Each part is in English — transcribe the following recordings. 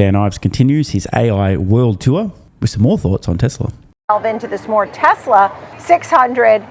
Dan Ives continues his AI world tour with some more thoughts on Tesla. Delve into this more. Tesla 600.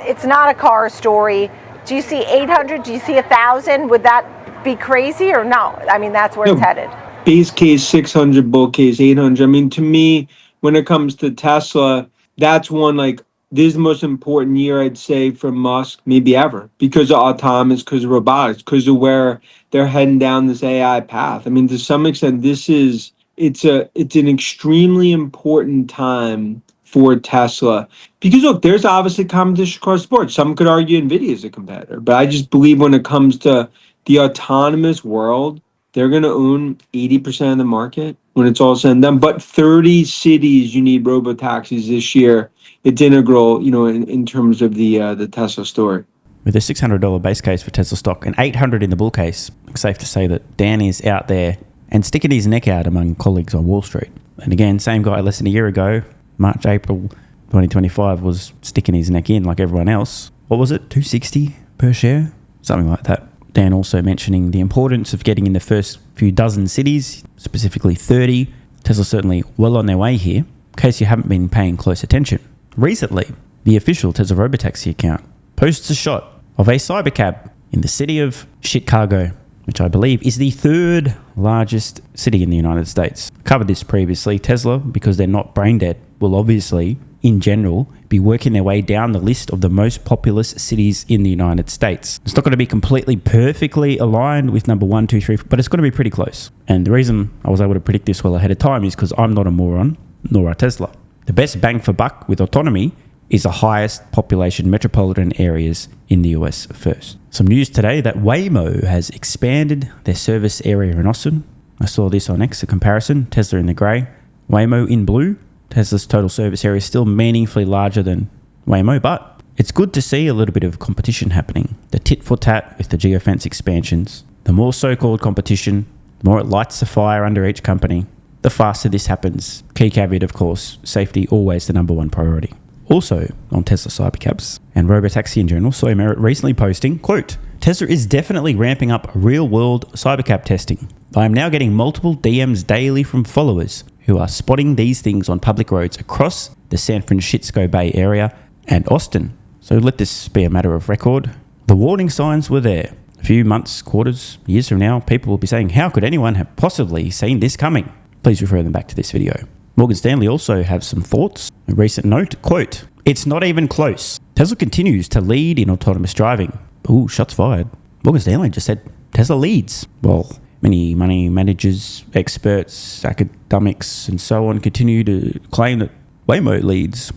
It's not a car story. Do you see 800? Do you see 1,000? Would that be crazy or no? I mean, that's where it's headed. Base case 600, bull case 800. I mean, to me, when it comes to Tesla, that's one, like, this is the most important year, I'd say, for Musk, maybe ever, because of autonomous, because of robotics, because of where they're heading down this AI path. I mean, to some extent, it's an extremely important time for Tesla, because look, there's obviously competition across the board. Some could argue NVIDIA is a competitor, but I just believe when it comes to the autonomous world, they're going to own 80% of the market when it's all said and done. But 30 cities, you need robotaxis this year. It's integral, in terms of the Tesla story. With a $600 base case for Tesla stock and $800 in the bull case, it's safe to say that Dan is out there and sticking his neck out among colleagues on Wall Street. And again, same guy less than a year ago, March, April 2025, was sticking his neck in like everyone else. What was it, $260 per share? Something like that. Dan also mentioning the importance of getting in the first few dozen cities, specifically 30. Tesla's certainly well on their way here, in case you haven't been paying close attention. Recently, the official Tesla Robotaxi account posts a shot of a Cybercab in the city of Chicago, which I believe is the third largest city in the United States. Covered this previously. Tesla, because they're not brain dead, will obviously, in general, be working their way down the list of the most populous cities in the United States. It's not going to be completely perfectly aligned with number 1, 2, 3, but it's going to be pretty close. And the reason I was able to predict this well ahead of time is because I'm not a moron, nor are Tesla. The best bang for buck with autonomy is the highest population metropolitan areas in the US first. Some news today that Waymo has expanded their service area in Austin. I saw this on X, a comparison. Tesla in the grey, Waymo in blue. Tesla's total service area is still meaningfully larger than Waymo, but it's good to see a little bit of competition happening. The tit for tat with the geofence expansions. The more so-called competition, the more it lights a fire under each company, the faster this happens. Key caveat, of course, safety always the number one priority. Also on Tesla Cybercabs and Robotaxi in general, saw Merit recently posting, quote, Tesla is definitely ramping up real-world Cybercab testing. I am now getting multiple DMs daily from followers who are spotting these things on public roads across the San Francisco Bay Area and Austin. So let this be a matter of record. The warning signs were there. A few months, quarters, years from now, people will be saying, how could anyone have possibly seen this coming? Please refer them back to this video. Morgan Stanley also have some thoughts. A recent note, quote, it's not even close. Tesla continues to lead in autonomous driving. Ooh, shots fired. Morgan Stanley just said Tesla leads. Well, many money managers, experts, academics, and so on continue to claim that Waymo leads.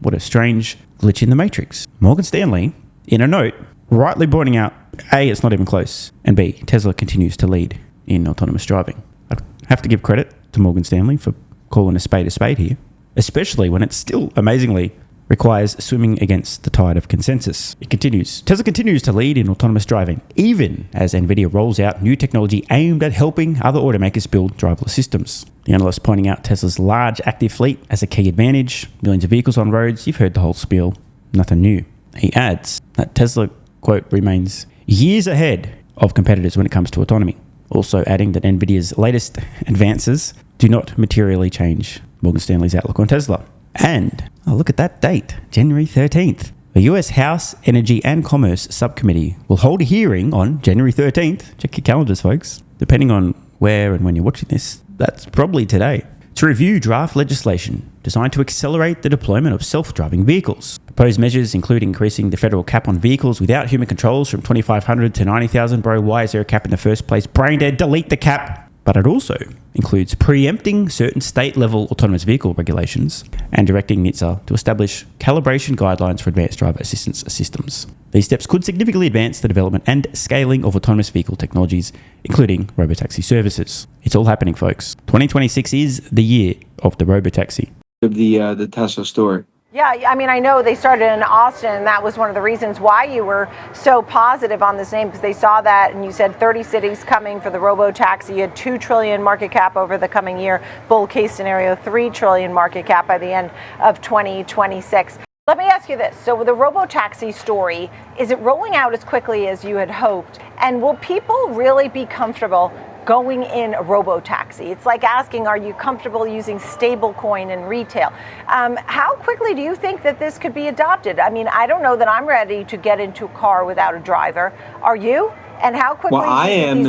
What a strange glitch in the matrix. Morgan Stanley, in a note, rightly pointing out, A, it's not even close, and B, Tesla continues to lead in autonomous driving. I have to give credit to Morgan Stanley for calling a spade here, especially when it still amazingly requires swimming against the tide of consensus. It continues. Tesla continues to lead in autonomous driving, even as NVIDIA rolls out new technology aimed at helping other automakers build driverless systems. The analyst pointing out Tesla's large active fleet as a key advantage, millions of vehicles on roads, you've heard the whole spiel, nothing new. He adds that Tesla, quote, remains years ahead of competitors when it comes to autonomy, also adding that NVIDIA's latest advances do not materially change Morgan Stanley's outlook on Tesla. And, look at that date, January 13th. The US House Energy and Commerce Subcommittee will hold a hearing on January 13th. Check your calendars, folks. Depending on where and when you're watching this, that's probably today. To review draft legislation designed to accelerate the deployment of self-driving vehicles. Proposed measures include increasing the federal cap on vehicles without human controls from 2,500 to 90,000. Bro, why is there a cap in the first place? Brain dead, delete the cap. But it also includes preempting certain state-level autonomous vehicle regulations and directing NHTSA to establish calibration guidelines for advanced driver assistance systems. These steps could significantly advance the development and scaling of autonomous vehicle technologies, including robotaxi services. It's all happening, folks. 2026 is the year of the robotaxi. Of the Tesla story. Yeah, I mean, I know they started in Austin, and that was one of the reasons why you were so positive on this name, because they saw that, and you said 30 cities coming for the robotaxi. You had $2 trillion market cap over the coming year. Bull case scenario, $3 trillion market cap by the end of 2026. Let me ask you this. So with the robotaxi story, is it rolling out as quickly as you had hoped? And will people really be comfortable going in a robotaxi. It's like asking, are you comfortable using stablecoin in retail? How quickly do you think that this could be adopted? I mean, I don't know that I'm ready to get into a car without a driver. Are you? And how quickly Well, I am.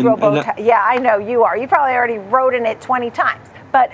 Yeah, I know you are. You probably already rode in it 20 times. But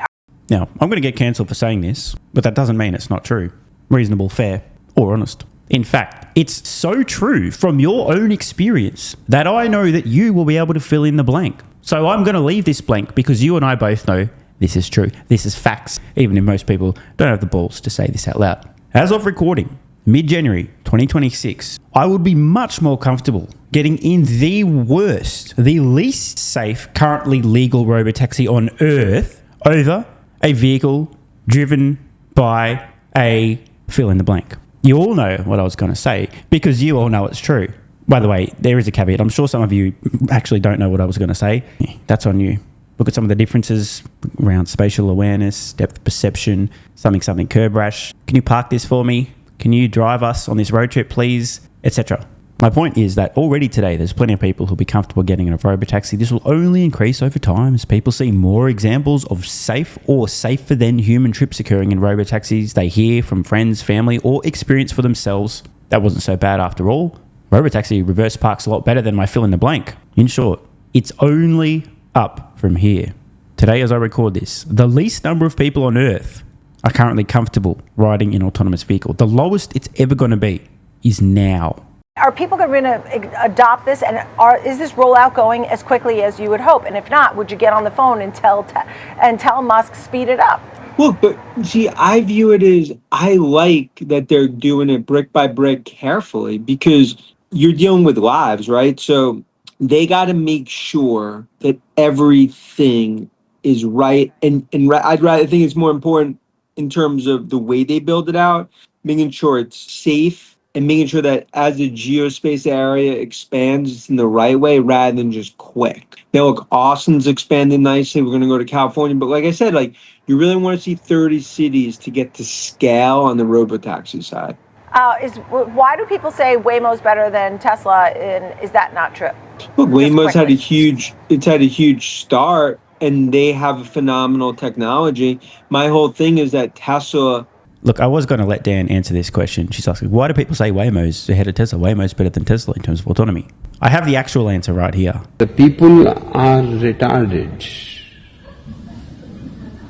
Now, I'm going to get cancelled for saying this, but that doesn't mean it's not true, reasonable, fair, or honest. In fact, it's so true from your own experience that I know that you will be able to fill in the blank. So I'm going to leave this blank because you and I both know this is true. This is facts, even if most people don't have the balls to say this out loud. As of recording, mid-January 2026, I would be much more comfortable getting in the worst, the least safe, currently legal robotaxi on Earth over a vehicle driven by a fill in the blank. You all know what I was going to say because you all know it's true. By the way, there is a caveat. I'm sure some of you actually don't know what I was going to say. That's on you. Look at some of the differences around spatial awareness, depth perception, something curb rash. Can you park this for me? Can you drive us on this road trip, please? Etc. My point is that already today, there's plenty of people who'll be comfortable getting in a robotaxi. This will only increase over time as people see more examples of safe or safer than human trips occurring in robotaxis. They hear from friends, family, or experience for themselves. That wasn't so bad after all. Robotaxi reverse parks a lot better than my fill in the blank. In short, it's only up from here. Today, as I record this, the least number of people on Earth are currently comfortable riding in an autonomous vehicle. The lowest it's ever going to be is now. Are people going to adopt this, and is this rollout going as quickly as you would hope? And if not, would you get on the phone and tell Musk speed it up? Well, but see, I view it as I like that they're doing it brick by brick carefully because you're dealing with lives, right? So they got to make sure that everything is right. And I'd rather think it's more important in terms of the way they build it out, making sure it's safe and making sure that as the geospace area expands, it's in the right way rather than just quick. Now, look, Austin's expanding nicely. We're going to go to California. But like I said, like you really want to see 30 cities to get to scale on the robotaxi side. Why do people say Waymo's better than Tesla? And is that not true? Look, Waymo's had a huge start, and they have a phenomenal technology. My whole thing is that Tesla. Look, I was going to let Dan answer this question. She's asking, why do people say Waymo's ahead of Tesla? Waymo's better than Tesla in terms of autonomy. I have the actual answer right here. The people are retarded.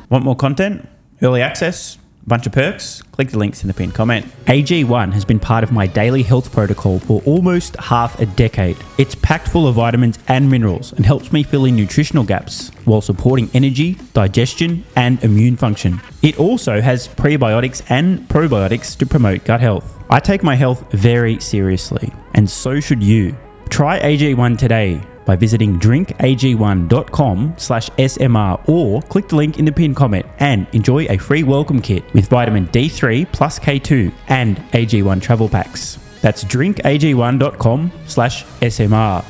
Want more content? Early access? Bunch of perks? Click the links in the pinned comment. AG1 has been part of my daily health protocol for almost half a decade. It's packed full of vitamins and minerals and helps me fill in nutritional gaps while supporting energy, digestion, and immune function. It also has prebiotics and probiotics to promote gut health. I take my health very seriously, and so should you. Try AG1 today by visiting drinkag1.com/SMR or click the link in the pinned comment and enjoy a free welcome kit with vitamin D3 plus K2 and AG1 travel packs. That's drinkag1.com/SMR.